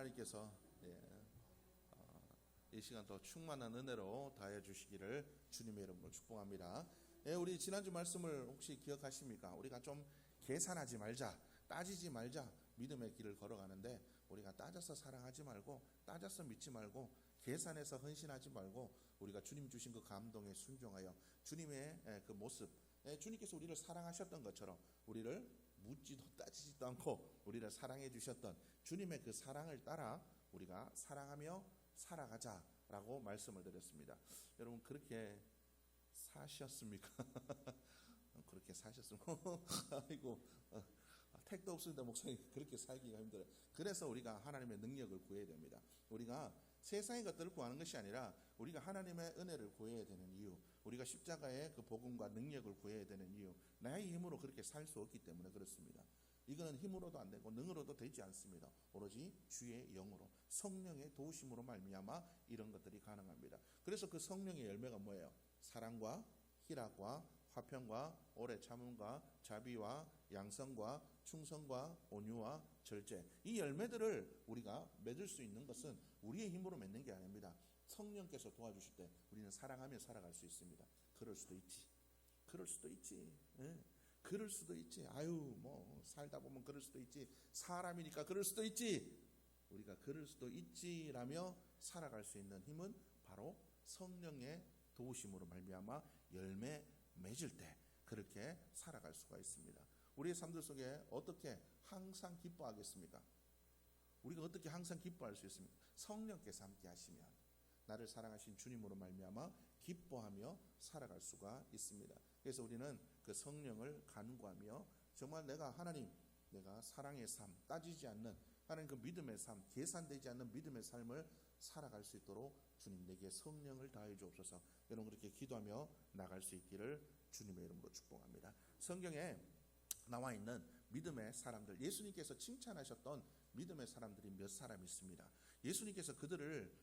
하나님께서 이 시간 더 충만한 은혜로 다해 주시기를 주님의 이름으로 축복합니다. 우리 지난주 말씀을 혹시 기억하십니까? 우리가 좀 계산하지 말자, 따지지 말자, 믿음의 길을 걸어가는데 우리가 따져서 사랑하지 말고, 따져서 믿지 말고, 계산해서 헌신하지 말고, 우리가 주님 주신 그 감동에 순종하여 주님의 그 모습, 주님께서 우리를 사랑하셨던 것처럼 우리를 묻지도 따지지도 않고 우리를 사랑해 주셨던 주님의 그 사랑을 따라 우리가 사랑하며 살아가자라고 말씀을 드렸습니다. 여러분 그렇게 사셨습니까? 그렇게 사셨습니까? 아이고, 택도 없습니다. 목사님, 그렇게 살기가 힘들어요. 그래서 우리가 하나님의 능력을 구해야 됩니다. 우리가 세상의 것들을 구하는 것이 아니라 우리가 하나님의 은혜를 구해야 되는 이유, 우리가 십자가의 그 복음과 능력을 구해야 되는 이유, 나의 힘으로 그렇게 살 수 없기 때문에 그렇습니다. 이거는 힘으로도 안 되고 능으로도 되지 않습니다. 오로지 주의 영으로, 성령의 도우심으로 말미암아 이런 것들이 가능합니다. 그래서 그 성령의 열매가 뭐예요? 사랑과 희락과 화평과 오래 참음과 자비와 양성과 충성과 온유와 절제, 이 열매들을 우리가 맺을 수 있는 것은 우리의 힘으로 맺는 게 아닙니다. 성령께서 도와주실 때 우리는 사랑하며 살아갈 수 있습니다. 그럴 수도 있지. 그럴 수도 있지. 그럴 수도 있지. 아유, 뭐 살다 보면 그럴 수도 있지. 사람이니까 그럴 수도 있지. 우리가 그럴 수도 있지라며 살아갈 수 있는 힘은 바로 성령의 도우심으로 말미암아 열매 맺을 때 그렇게 살아갈 수가 있습니다. 우리의 삶들 속에 어떻게 항상 기뻐하겠습니까? 우리가 어떻게 항상 기뻐할 수 있습니까? 성령께서 함께 하시면 나를 사랑하신 주님으로 말미암아 기뻐하며 살아갈 수가 있습니다. 그래서 우리는 그 성령을 간구하며 정말 내가 사랑의 삶, 따지지 않는 하나님 그 믿음의 삶, 계산되지 않는 믿음의 삶을 살아갈 수 있도록 주님 내게 성령을 다해 주옵소서. 여러분 그렇게 기도하며 나갈 수 있기를 주님의 이름으로 축복합니다. 성경에 나와 있는 믿음의 사람들, 예수님께서 칭찬하셨던 믿음의 사람들이 몇 사람 있습니다. 예수님께서 그들을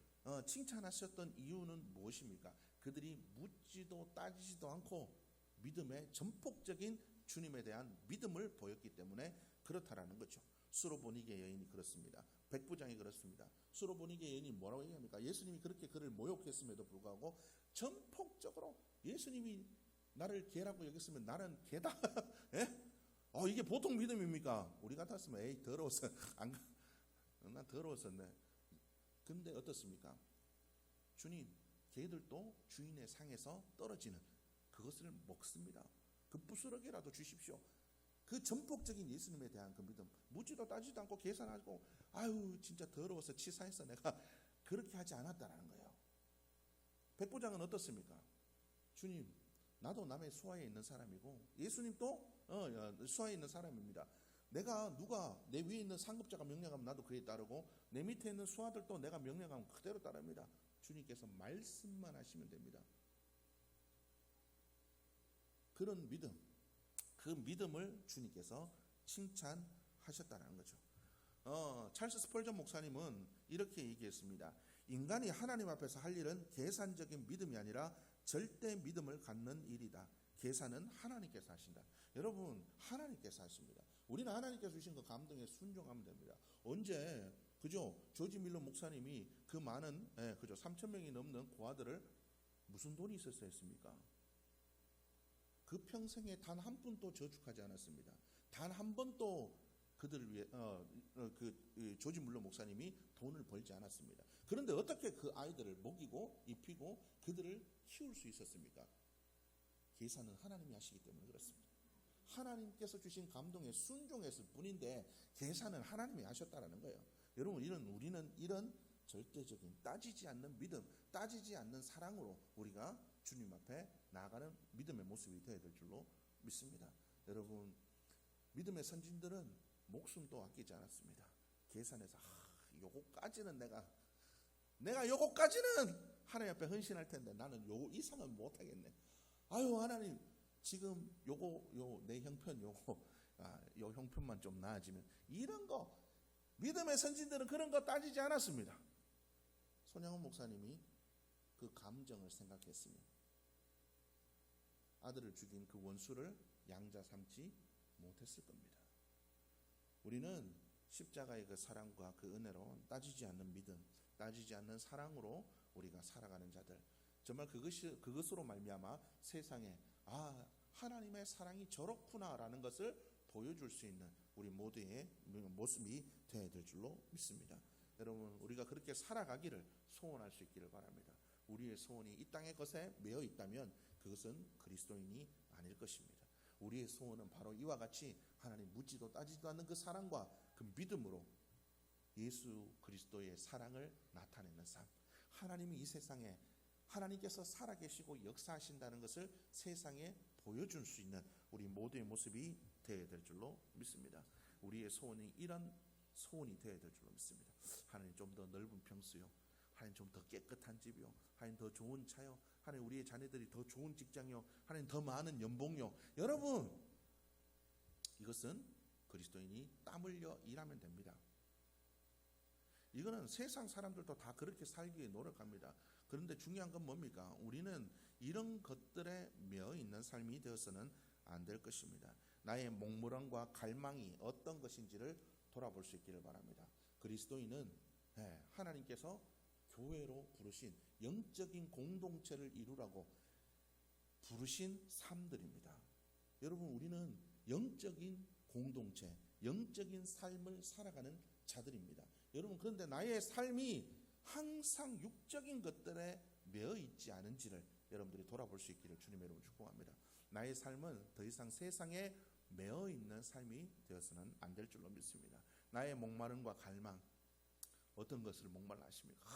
칭찬하셨던 이유는 무엇입니까? 그들이 묻지도 따지지도 않고 믿음의 전폭적인 주님에 대한 믿음을 보였기 때문에 그렇다라는 거죠. 수로보니게 여인이 그렇습니다. 백부장이 그렇습니다. 수로보니게 여인이 뭐라고 얘기합니까? 예수님이 그렇게 그를 모욕했음에도 불구하고 전폭적으로 예수님이 나를 개라고 여겼으면 나는 개다. 이게 보통 믿음입니까? 우리 같았으면 에이 더러워서 난 더러웠었네. 근데 어떻습니까? 주님, 개들도 주인의 상에서 떨어지는 그것을 먹습니다. 그 부스러기라도 주십시오. 그 전폭적인 예수님에 대한 그 믿음, 묻지도 따지도 않고 계산하고 아유 진짜 더러워서 치사해서 내가 그렇게 하지 않았다라는 거예요. 백부장은 어떻습니까? 주님, 나도 남의 수하에 있는 사람이고 예수님도 수하에 있는 사람입니다. 누가 내 위에 있는 상급자가 명령하면 나도 그에 따르고 내 밑에 있는 수하들도 내가 명령하면 그대로 따릅니다. 주님께서 말씀만 하시면 됩니다. 그런 믿음, 그 믿음을 주님께서 칭찬하셨다는 거죠. 찰스 스펄전 목사님은 이렇게 얘기했습니다. 인간이 하나님 앞에서 할 일은 계산적인 믿음이 아니라 절대 믿음을 갖는 일이다. 계산은 하나님께서 하신다. 여러분, 하나님께서 하십니다. 우리는 하나님께서 주신 그 감동에 순종하면 됩니다. 언제 조지 밀러 목사님이 그 많은 3,000명이 넘는 고아들을 무슨 돈이 있었어야 했습니까? 그 평생에 단 한 푼도 저축하지 않았습니다. 단 한 번도 그들을 위해 조지 밀러 목사님이 돈을 벌지 않았습니다. 그런데 어떻게 그 아이들을 먹이고 입히고 그들을 키울 수 있었습니까? 계산은 하나님이 하시기 때문에 그렇습니다. 하나님께서 주신 감동에 순종했을 뿐인데 계산은 하나님이 하셨다라는 거예요. 여러분, 우리는 이런 절대적인 따지지 않는 믿음, 따지지 않는 사랑으로 우리가 주님 앞에 나아가는 믿음의 모습이 되어야 될 줄로 믿습니다. 여러분, 믿음의 선진들은 목숨도 아끼지 않았습니다. 계산해서 요거까지는 내가 요거까지는 하나님 앞에 헌신할 텐데 나는 요거 이상은 못하겠네. 아유 하나님, 지금 내 형편 요 형편만 좀 나아지면, 이런 거 믿음의 선진들은 그런 거 따지지 않았습니다. 손양원 목사님이 그 감정을 생각했으면 아들을 죽인 그 원수를 양자 삼지 못했을 겁니다. 우리는 십자가의 그 사랑과 그 은혜로 따지지 않는 믿음, 따지지 않는 사랑으로 우리가 살아가는 자들, 정말 그것으로 말미암아 세상에 하나님의 사랑이 저렇구나라는 것을 보여줄 수 있는 우리 모두의 모습이 되어야 될 줄로 믿습니다. 여러분, 우리가 그렇게 살아가기를 소원할 수 있기를 바랍니다. 우리의 소원이 이 땅의 것에 매여 있다면 그것은 그리스도인이 아닐 것입니다. 우리의 소원은 바로 이와 같이 하나님 묻지도 따지도 않는 그 사랑과 그 믿음으로 예수 그리스도의 사랑을 나타내는 삶, 하나님이 이 세상에 하나님께서 살아계시고 역사하신다는 것을 세상에 보여줄 수 있는 우리 모두의 모습이 되어야 될 줄로 믿습니다. 우리의 소원이 이런 소원이 되어야 될 줄로 믿습니다. 하나님, 좀 더 넓은 평수요, 하나님 좀 더 깨끗한 집이요, 하나님 더 좋은 차요, 하나님 우리의 자녀들이 더 좋은 직장이요, 하나님 더 많은 연봉요. 여러분, 이것은 그리스도인이 땀 흘려 일하면 됩니다. 이거는 세상 사람들도 다 그렇게 살기에 노력합니다. 그런데 중요한 건 뭡니까? 우리는 이런 것들에 매여 있는 삶이 되어서는 안 될 것입니다. 나의 목마름과 갈망이 어떤 것인지를 돌아볼 수 있기를 바랍니다. 그리스도인은 하나님께서 교회로 부르신 영적인 공동체를 이루라고 부르신 삶들입니다. 여러분, 우리는 영적인 공동체, 영적인 삶을 살아가는 자들입니다. 여러분, 그런데 나의 삶이 항상 육적인 것들에 매여 있지 않은지를 여러분들이 돌아볼 수 있기를 주님의 이름으로 축복합니다. 나의 삶은 더 이상 세상에 매여 있는 삶이 되어서는 안 될 줄로 믿습니다. 나의 목마름과 갈망, 어떤 것을 목말라 하십니까?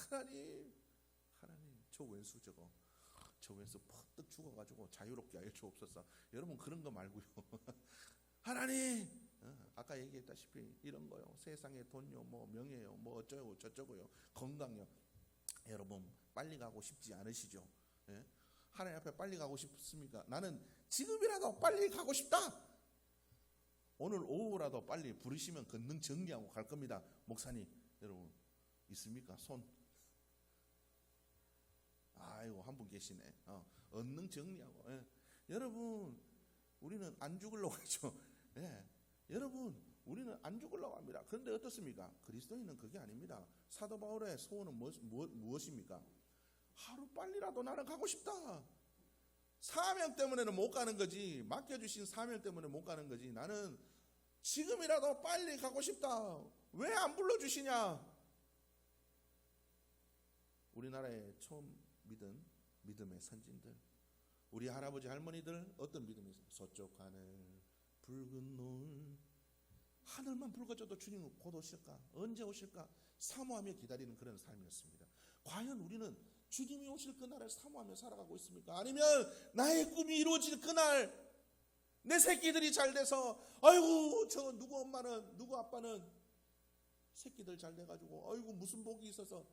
하나님, 저 왼수 저 왼수 퍼뜩 죽어가지고 자유롭게 하여 주옵소서. 여러분, 그런 거 말고요. 하나님, 아까 얘기했다시피 이런 거요, 세상의 돈요, 뭐 명예요, 뭐 어쩌고 저쩌고요, 건강요. 여러분, 빨리 가고 싶지 않으시죠? 하나님 앞에 빨리 가고 싶습니까? 나는 지금이라도 빨리 가고 싶다. 오늘 오후라도 빨리 부르시면 권능 정리하고 갈 겁니다. 목사님, 여러분 있습니까? 손. 아이고, 한 분 계시네. 권능 정리하고. 여러분, 우리는 안 죽으려고 하죠. 여러분, 우리는 안 죽으려고 합니다. 그런데 어떻습니까? 그리스도인은 그게 아닙니다. 사도 바울의 소원은 무엇입니까? 하루 빨리라도 나는 가고 싶다. 사명 때문에는 못 가는 거지, 맡겨주신 사명 때문에 못 가는 거지, 나는 지금이라도 빨리 가고 싶다. 왜 안 불러주시냐? 우리나라에 처음 믿은 믿음의 선진들, 우리 할아버지 할머니들 어떤 믿음이 있어요? 서쪽 하늘 붉은 노을, 하늘만 붉어져도 주님 곧 오실까? 언제 오실까? 사모하며 기다리는 그런 삶이었습니다. 과연 우리는 주님이 오실 그날을 사모하며 살아가고 있습니까? 아니면 나의 꿈이 이루어질 그날, 내 새끼들이 잘 돼서, 아이고 저 누구 엄마는 누구 아빠는 새끼들 잘 돼가지고 아이고 무슨 복이 있어서,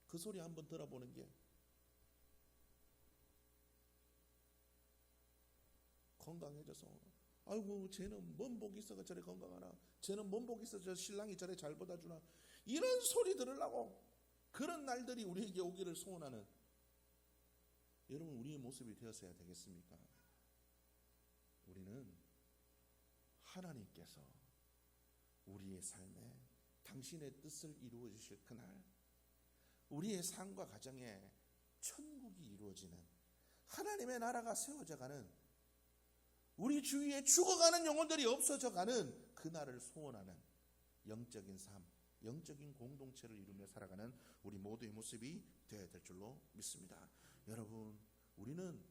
그 소리 한번 들어보는 게 건강해져서, 아이고 쟤는 뭔 복이 있어가 저래 건강하나, 쟤는 뭔 복이 있어 저 신랑이 저래 잘 받아주나, 이런 소리 들으려고 그런 날들이 우리에게 오기를 소원하는, 여러분, 우리의 모습이 되었어야 되겠습니까? 우리는 하나님께서 우리의 삶에 당신의 뜻을 이루어 주실 그날, 우리의 삶과 가정에 천국이 이루어지는, 하나님의 나라가 세워져가는, 우리 주위에 죽어가는 영혼들이 없어져가는 그날을 소원하는 영적인 삶, 영적인 공동체를 이루며 살아가는 우리 모두의 모습이 되어야 될 줄로 믿습니다. 여러분, 우리는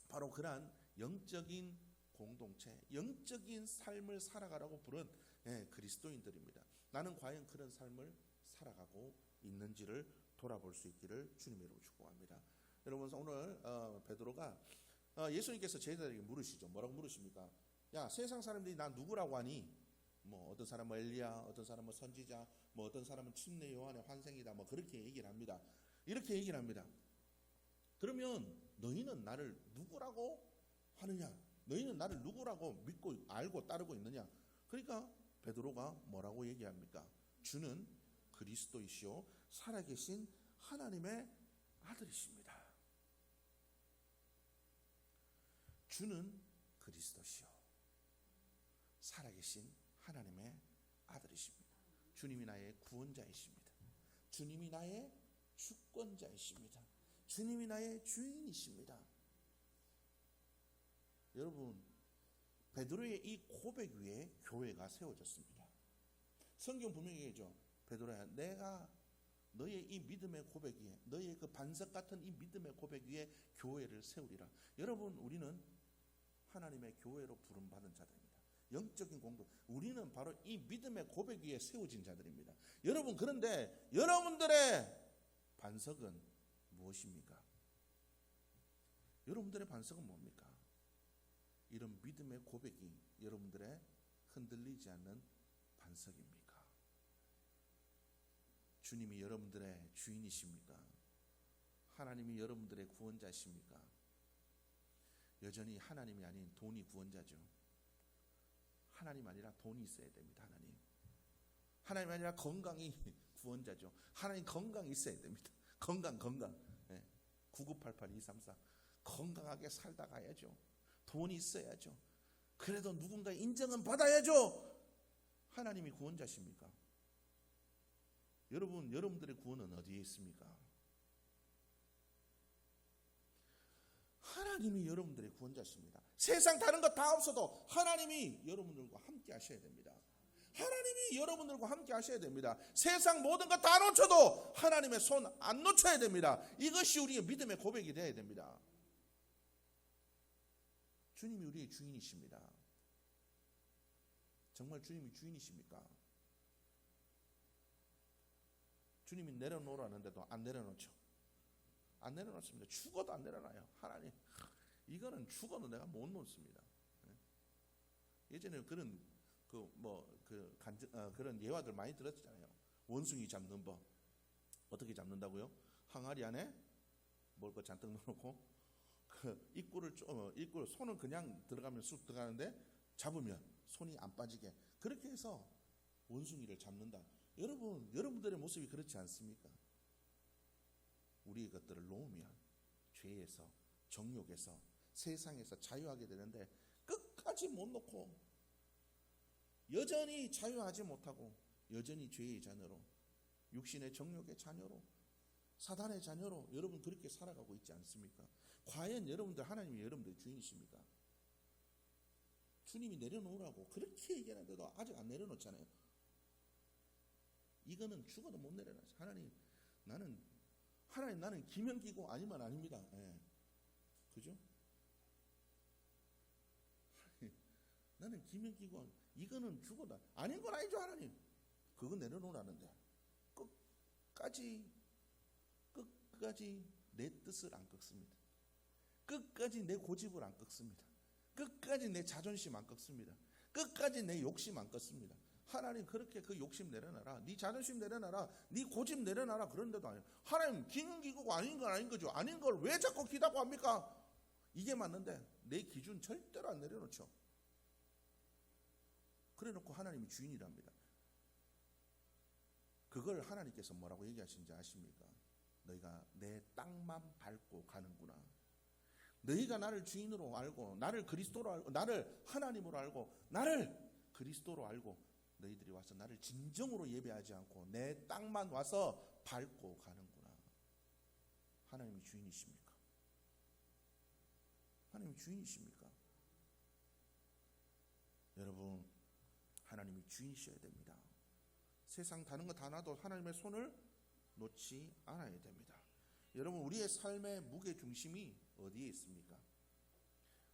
바로 그러한 영적인 공동체, 영적인 삶을 살아가라고 부른 그리스도인들입니다. 나는 과연 그런 삶을 살아가고 있는지를 돌아볼 수 있기를 주님의 이름으로 축복합니다. 여러분, 오늘 베드로가 예수님께서 제자들에게 물으시죠. 뭐라고 물으십니까? 야, 세상 사람들이 나 누구라고 하니? 뭐 어떤 사람은 엘리야, 어떤 사람은 선지자, 뭐 어떤 사람은 침례 요한의 환생이다, 뭐 그렇게 얘기를 합니다. 이렇게 얘기를 합니다. 그러면 너희는 나를 누구라고 하느냐? 너희는 나를 누구라고 믿고 알고 따르고 있느냐? 그러니까 베드로가 뭐라고 얘기합니까? 주는 그리스도이시오 살아계신 하나님의 아들이십니다. 주는 그리스도시오 살아계신 하나님의 아들이십니다. 주님이 나의 구원자이십니다. 주님이 나의 주권자이십니다. 주님이 나의 주인이십니다. 여러분, 베드로의 이 고백 위에 교회가 세워졌습니다. 성경 분명히 얘기하죠. 베드로야, 내가 너의 이 믿음의 고백 위에, 너의 그 반석 같은 이 믿음의 고백 위에 교회를 세우리라. 여러분, 우리는 하나님의 교회로 부름받은 자들입니다. 영적인 공동, 우리는 바로 이 믿음의 고백 위에 세워진 자들입니다. 여러분, 그런데 여러분들의 반석은 무엇입니까? 여러분들의 반석은 뭡니까? 이런 믿음의 고백이 여러분들의 흔들리지 않는 반석입니까? 주님이 여러분들의 주인이십니까? 하나님이 여러분들의 구원자십니까? 여전히 하나님이 아닌 돈이 구원자죠. 하나님 아니라 돈이 있어야 됩니다. 하나님 아니라 건강이 구원자죠. 하나님 건강이 있어야 됩니다. 건강 9988234 건강하게 살다 가야죠. 돈이 있어야죠. 그래도 누군가 인정은 받아야죠. 하나님이 구원자십니까? 여러분들의 구원은 어디에 있습니까? 하나님이 여러분들의 구원자십니다. 세상 다른 것 다 없어도 하나님이 여러분들과 함께 하셔야 됩니다. 하나님이 여러분들과 함께 하셔야 됩니다. 세상 모든 것 다 놓쳐도 하나님의 손 안 놓쳐야 됩니다. 이것이 우리의 믿음의 고백이 되어야 됩니다. 주님이 우리의 주인이십니다. 정말 주님이 주인이십니까? 주님이 내려놓으라는데도 안 내려놓죠. 안 내려놓습니다. 죽어도 안 내려놔요. 하나님, 이거는 죽어도 내가 못 놓습니다. 예전에 그런 그런 예화들 많이 들었잖아요. 원숭이 잡는 법. 어떻게 잡는다고요? 항아리 안에 먹을 거 잔뜩 넣어놓고 입구를 손은 그냥 들어가면 쑥 들어가는데 잡으면 손이 안 빠지게 그렇게 해서 원숭이를 잡는다. 여러분들의 모습이 그렇지 않습니까? 우리의 것들을 놓으면 죄에서, 정욕에서, 세상에서 자유하게 되는데 끝까지 못 놓고 여전히 자유하지 못하고 여전히 죄의 자녀로, 육신의 정욕의 자녀로, 사단의 자녀로 여러분 그렇게 살아가고 있지 않습니까? 과연 여러분들 하나님이 여러분들의 주인이십니까? 주님이 내려놓으라고 그렇게 얘기하는데도 아직 안 내려놓잖아요. 이거는 죽어도 못 내려놔요. 하나님 나는 기면기고 아니면 아닙니다. 예. 그죠? 나는 기면기고 이거는 죽어도 아닌 건 아니죠. 하나님 그거 내려놓으라는데 끝까지 내 뜻을 안 꺾습니다. 끝까지 내 고집을 안 꺾습니다. 끝까지 내 자존심 안 꺾습니다. 끝까지 내 욕심 안 꺾습니다. 하나님 그렇게 그 욕심 내려놔라. 네 자존심 내려놔라. 네 고집 내려놔라. 그런데도 아니에요. 하나님 기능기구고 아닌 건 아닌 거죠. 아닌 걸 왜 자꾸 기다고 합니까? 이게 맞는데 내 기준 절대로 안 내려놓죠. 그래놓고 하나님이 주인이랍니다. 그걸 하나님께서 뭐라고 얘기하시는지 아십니까? 너희가 내 땅만 밟고 가는구나. 너희가 나를 주인으로 알고 나를 그리스도로 알고 나를 하나님으로 알고 나를 그리스도로 알고 너희들이 와서 나를 진정으로 예배하지 않고 내 땅만 와서 밟고 가는구나. 하나님이 주인이십니까? 하나님이 주인이십니까? 여러분, 하나님이 주인이셔야 됩니다. 세상 다른 거 다 놔도 하나님의 손을 놓지 않아야 됩니다. 여러분, 우리의 삶의 무게 중심이 어디에 있습니까?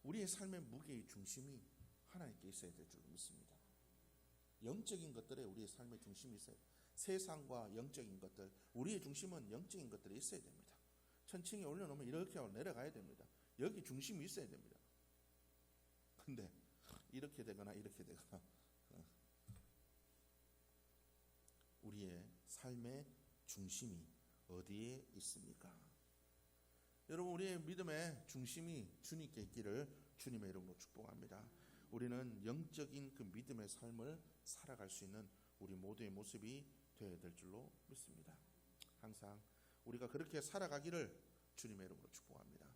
우리의 삶의 무게의 중심이 하나님께 있어야 될 줄 믿습니다. 영적인 것들에 우리의 삶의 중심이 있어야 돼요. 세상과 영적인 것들, 우리의 중심은 영적인 것들에 있어야 됩니다. 천칭에 올려놓으면 이렇게 내려가야 됩니다. 여기 중심이 있어야 됩니다. 근데 이렇게 되거나 이렇게 되거나 우리의 삶의 중심이 어디에 있습니까? 여러분, 우리의 믿음의 중심이 주님께 있기를 주님의 이름으로 축복합니다. 우리는 영적인 그 믿음의 삶을 살아갈 수 있는 우리 모두의 모습이 되어야 될 줄로 믿습니다. 항상 우리가 그렇게 살아가기를 주님의 이름으로 축복합니다.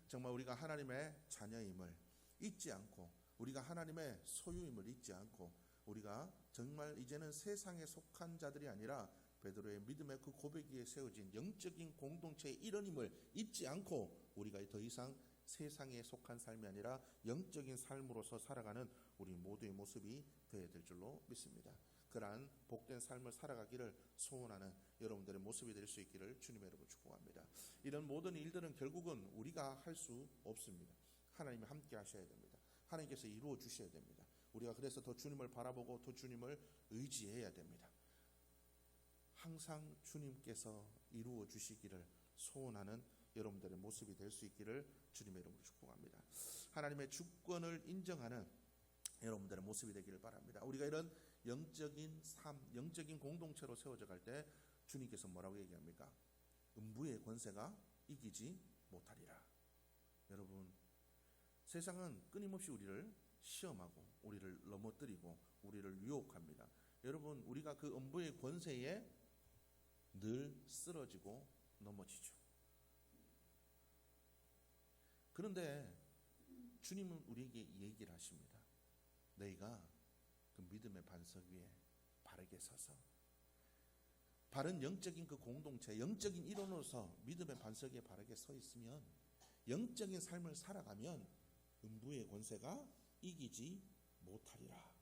정말 우리가 하나님의 자녀임을 잊지 않고 우리가 하나님의 소유임을 잊지 않고 우리가 정말 이제는 세상에 속한 자들이 아니라 베드로의 믿음의 그 고백 위에 세워진 영적인 공동체의 일원임을 잊지 않고 우리가 더 이상 세상에 속한 삶이 아니라 영적인 삶으로서 살아가는 우리 모두의 모습이 되어야 될 줄로 믿습니다. 그러한 복된 삶을 살아가기를 소원하는 여러분들의 모습이 될 수 있기를 주님의 이름으로 축복합니다. 이런 모든 일들은 결국은 우리가 할 수 없습니다. 하나님이 함께 하셔야 됩니다. 하나님께서 이루어 주셔야 됩니다. 우리가 그래서 더 주님을 바라보고 더 주님을 의지해야 됩니다. 항상 주님께서 이루어 주시기를 소원하는 여러분들의 모습이 될 수 있기를 주님의 이름으로 축복합니다. 하나님의 주권을 인정하는 여러분들의 모습이 되기를 바랍니다. 우리가 이런 영적인 삶, 영적인 공동체로 세워져 갈 때 주님께서 뭐라고 얘기합니까? 음부의 권세가 이기지 못하리라. 여러분, 세상은 끊임없이 우리를 시험하고 우리를 넘어뜨리고 우리를 유혹합니다. 여러분, 우리가 그 음부의 권세에 늘 쓰러지고 넘어지죠. 그런데 주님은 우리에게 얘기를 하십니다. 너희가 그 믿음의 반석 위에 바르게 서서 바른 영적인 그 공동체, 영적인 일원으로서 믿음의 반석 위에 바르게 서 있으면, 영적인 삶을 살아가면 음부의 권세가 이기지 못하리라.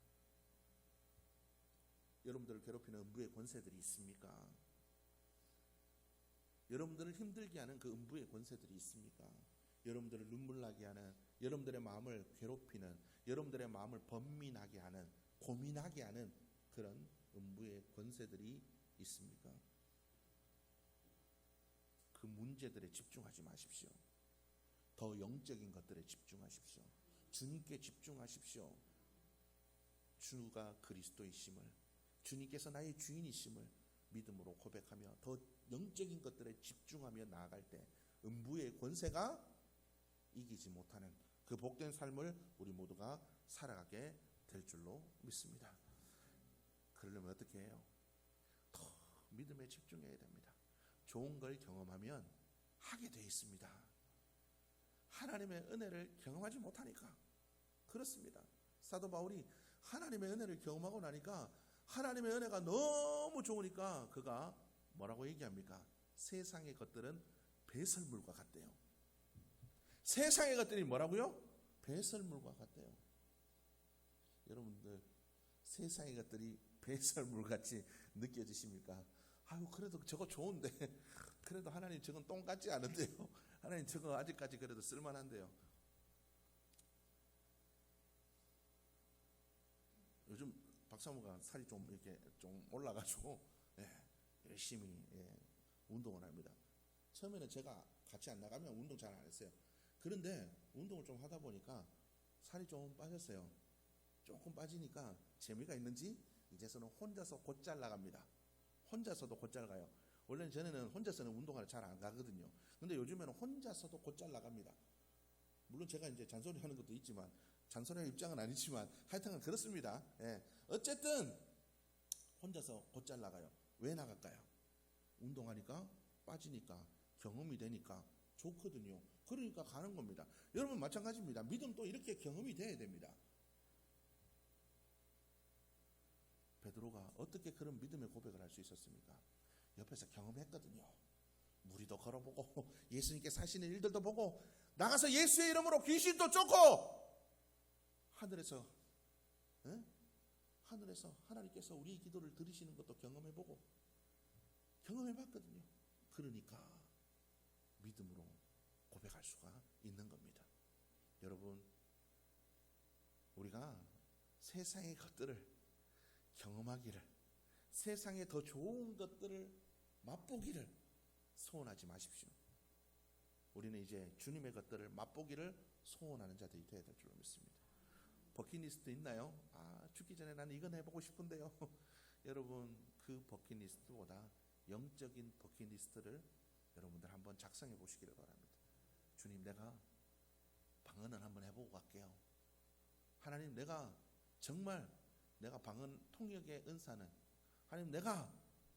여러분들을 괴롭히는 음부의 권세들이 있습니까? 여러분들을 힘들게 하는 그 음부의 권세들이 있습니까? 여러분들을 눈물 나게 하는, 여러분들의 마음을 괴롭히는, 여러분들의 마음을 번민하게 하는, 고민하게 하는 그런 음부의 권세들이 있습니까? 그 문제들에 집중하지 마십시오. 더 영적인 것들에 집중하십시오. 주님께 집중하십시오. 주가 그리스도이심을, 주님께서 나의 주인이심을 믿음으로 고백하며 더 영적인 것들에 집중하며 나아갈 때 음부의 권세가 이기지 못하는 그 복된 삶을 우리 모두가 살아가게 될 줄로 믿습니다. 그러려면 어떻게 해요? 더 믿음에 집중해야 됩니다. 좋은 걸 경험하면 하게 돼 있습니다. 하나님의 은혜를 경험하지 못하니까 그렇습니다. 사도 바울이 하나님의 은혜를 경험하고 나니까 하나님의 은혜가 너무 좋으니까 그가 뭐라고 얘기합니까? 세상의 것들은 배설물과 같대요. 세상의 것들이 뭐라고요? 배설물과 같대요. 여러분들 세상의 것들이 배설물같이 느껴지십니까? 아유, 그래도 저거 좋은데, 그래도 하나님 저건 똥 같지 않은데요. 하나님 저거 아직까지 그래도 쓸만한데요. 요즘 박사모가 살이 좀 이렇게 좀 올라가지고 열심히 운동을 합니다. 처음에는 제가 같이 안 나가면 운동 잘 안 했어요. 그런데 운동을 좀 하다 보니까 살이 좀 빠졌어요. 조금 빠지니까 재미가 있는지 이제서는 혼자서 곧잘 나갑니다. 혼자서도 곧잘 가요. 원래는 전에는 혼자서는 운동하러 잘 안 가거든요. 근데 요즘에는 혼자서도 곧잘 나갑니다. 물론 제가 이제 잔소리 하는 것도 있지만, 잔소리할 입장은 아니지만 하여튼 그렇습니다. 어쨌든 혼자서 곧잘 나가요. 왜 나갈까요? 운동하니까 빠지니까 경험이 되니까 좋거든요. 그러니까 가는 겁니다. 여러분 마찬가지입니다. 믿음도 이렇게 경험이 돼야 됩니다. 베드로가 어떻게 그런 믿음의 고백을 할 수 있었습니까? 옆에서 경험했거든요. 무리도 걸어보고 예수님께 사시는 일들도 보고 나가서 예수의 이름으로 귀신도 쫓고 하늘에서 하나님께서 우리의 기도를 들으시는 것도 경험해보고 경험해봤거든요. 그러니까 믿음으로 고백할 수가 있는 겁니다. 여러분, 우리가 세상의 것들을 경험하기를, 세상에 더 좋은 것들을 맛보기를 소원하지 마십시오. 우리는 이제 주님의 것들을 맛보기를 소원하는 자들이 되어야 될 줄로 믿습니다. 버킷리스트 있나요? 죽기 전에 나는 이건 해보고 싶은데요. 여러분, 그 버킷리스트보다 영적인 버킷리스트를 여러분들 한번 작성해 보시기를 바랍니다. 주님, 내가 방언을 한번 해보고 갈게요. 하나님, 내가 정말 내가 방언 통역의 은사는, 하나님 내가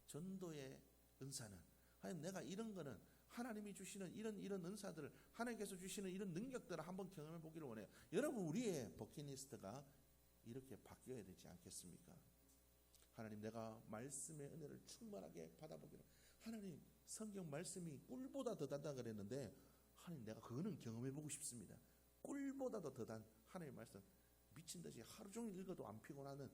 전도의 은사는, 하나님 내가 이런 거는 하나님이 주시는 이런 은사들을, 하나님께서 주시는 이런 능력들을 한번 경험해 보기를 원해요. 여러분, 우리의 버킷리스트가 이렇게 바뀌어야 되지 않겠습니까? 하나님, 내가 말씀의 은혜를 충만하게 받아보기를. 하나님, 성경 말씀이 꿀보다 더 단다 그랬는데 하나님, 내가 그거는 경험해보고 싶습니다. 꿀보다도 더 단 하나님의 말씀, 미친듯이 하루 종일 읽어도 안 피곤하는,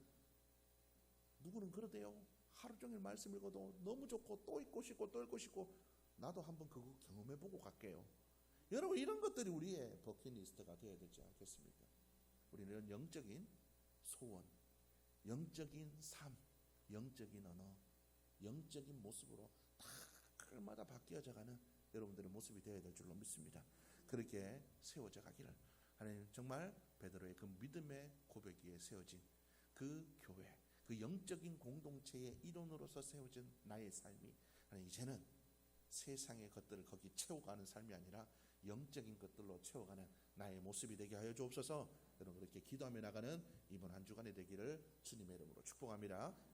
누구는 그러대요. 하루 종일 말씀 읽어도 너무 좋고 또 읽고 싶고 또 읽고 싶고. 나도 한번 그거 경험해보고 갈게요. 여러분, 이런 것들이 우리의 버킷리스트가 되어야 되지 않겠습니까? 우리는 영적인 소원, 영적인 삶, 영적인 언어, 영적인 모습으로 다 날마다 바뀌어져가는 여러분들의 모습이 되어야 될 줄로 믿습니다. 그렇게 세워져 가기를 하나님, 정말 베드로의 그 믿음의 고백 위에 세워진 그 교회, 그 영적인 공동체의 일원으로서 세워진 나의 삶이 하나님, 이제는 세상의 것들을 거기 채워가는 삶이 아니라 영적인 것들로 채워가는 나의 모습이 되게 하여 주옵소서. 여러분, 그렇게 기도하며 나가는 이번 한 주간이 되기를 주님의 이름으로 축복합니다.